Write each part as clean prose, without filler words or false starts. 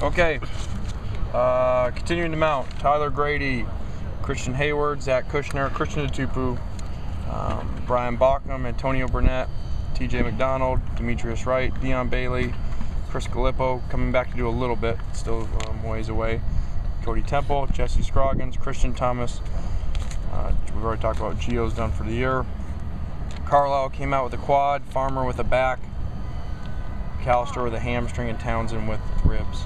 Okay. Continuing to mount, Tyler Grady, Christian Hayward, Zach Kushner, Christian Atupu, Brian Bauckham, Antonio Burnett, TJ McDonald, Demetrius Wright, Dion Bailey, Chris Gallipo coming back to do a little bit, still ways away. Cody Temple, Jesse Scroggins, Christian Thomas. We've already talked about Gio's done for the year. Carlisle came out with a quad, Farmer with a back, Callister with a hamstring, and Townsend with ribs.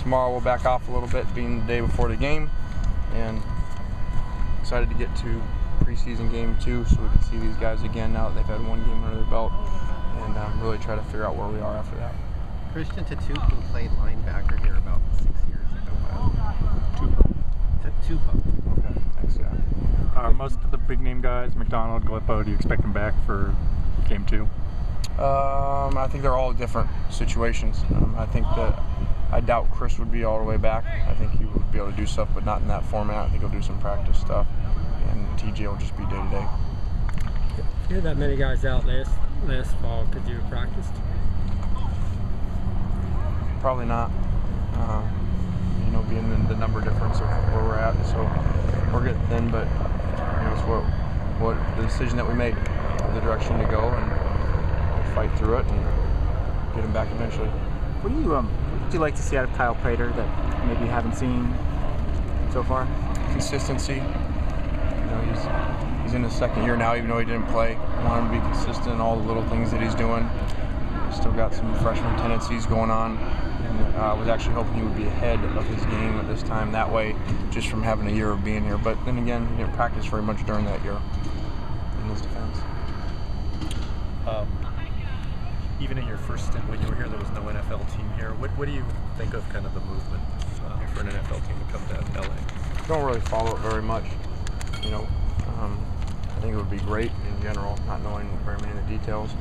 Tomorrow we'll back off a little bit, being the day before the game, and excited to get to preseason game 2 so we can see these guys again now that they've had one game under their belt, and really try to figure out where we are after that. Christian Atupu played linebacker here about 6 years ago. Atupu. Okay, thanks, Scott. Most of the big name guys, McDonald, Gallipo, do you expect them back for game 2? I think they're all different situations. I doubt Chris would be all the way back. I think he would be able to do stuff, but not in that format. I think he'll do some practice stuff, and TJ will just be day to day. If you had that many guys out last fall, could you have practiced? Probably not. Being the number difference of where we're at, so we're getting thin, but it's what the decision that we made, the direction to go, and we'll fight through it and get him back eventually. What would you like to see out of Kyle Prater that maybe you haven't seen so far? Consistency. He's in his second year now, even though he didn't play. I want him to be consistent in all the little things that he's doing. He's still got some freshman tendencies going on. And I was actually hoping he would be ahead of his game at this time that way, just from having a year of being here. But then again, he didn't practice very much during that year in his defense. Even in your first stint when you were here, there was no NFL team here. What do you think of kind of the movement for an NFL team to come to LA? I don't really follow it very much. I think it would be great in general, not knowing very many of the details.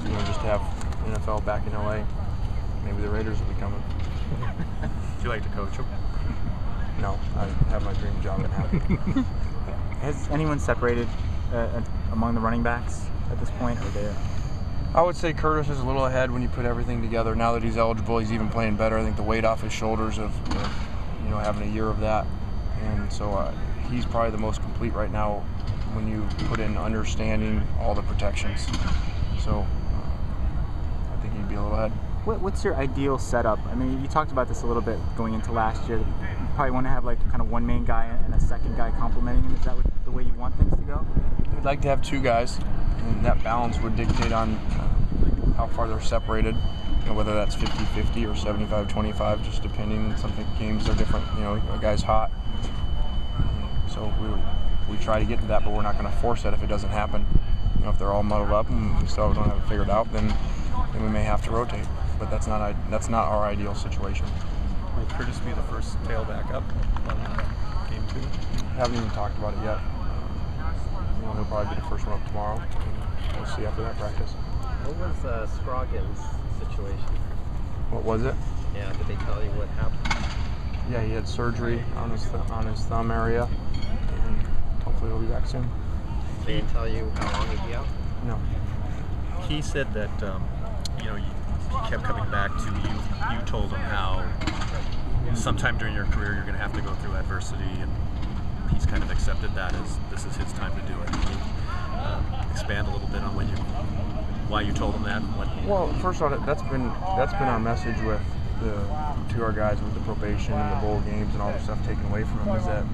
Just to have NFL back in LA. Maybe the Raiders will be coming. Would you like to coach them? No, I have my dream job in half. Has anyone separated among the running backs at this point? I would say Curtis is a little ahead when you put everything together. Now that he's eligible, he's even playing better. I think the weight off his shoulders of having a year of that, and so he's probably the most complete right now when you put in understanding all the protections. So I think he'd be a little ahead. What's your ideal setup? I mean, you talked about this a little bit going into last year. You probably want to have like kind of one main guy and a second guy complementing him. Is that the way you want things to go? I'd like to have 2 guys, and that balance would dictate on how far they're separated. Whether that's 50-50 or 75-25, just depending. Some games are different. A guy's hot, so we try to get to that, but we're not going to force that if it doesn't happen. If they're all muddled up and we still don't have it figured out, then we may have to rotate. But that's not our ideal situation. Will Curtis be the first tailback up on game 2? Haven't even talked about it yet. He'll probably be the first one up tomorrow. We'll see after that practice. What was Scroggins' situation? What was it? Yeah, did they tell you what happened? Yeah, he had surgery on his thumb area, and hopefully he'll be back soon. They didn't tell you how long he'd be out? No. He said that he kept coming back to you. You told him how sometime during your career you're going to have to go through adversity, and he's kind of accepted that as this is his time to do it. Can you expand a little bit on why you told him that? Well, first of all, that's been our message with to our guys with the probation and the bowl games and all the stuff taken away from them, is that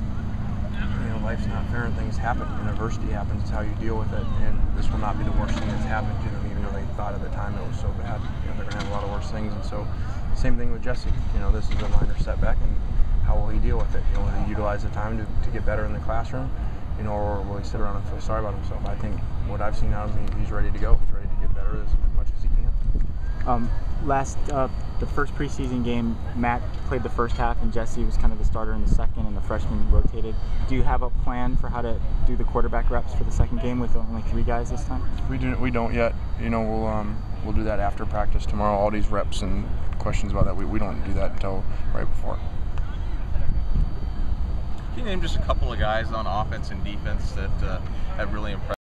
life's not fair and things happen. And adversity happens. It's how you deal with it. And this will not be the worst thing that's happened to them, even though they thought at the time it was so bad. They're going to have a lot of worse things. And so, same thing with Jesse. This is a minor setback, and how will he deal with it? Will he utilize the time to get better in the classroom? Or will he sit around and feel sorry about himself? I think what I've seen out of him, he's ready to go. He's ready to get better as much as he can. The first preseason game, Matt played the first half and Jesse was kind of the starter in the second, and the freshman rotated. Do you have a plan for how to do the quarterback reps for the second game with only 3 guys this time? We don't yet. We'll do that after practice tomorrow. All these reps and questions about that, we don't do that until right before. Can you name just a couple of guys on offense and defense that have really impressed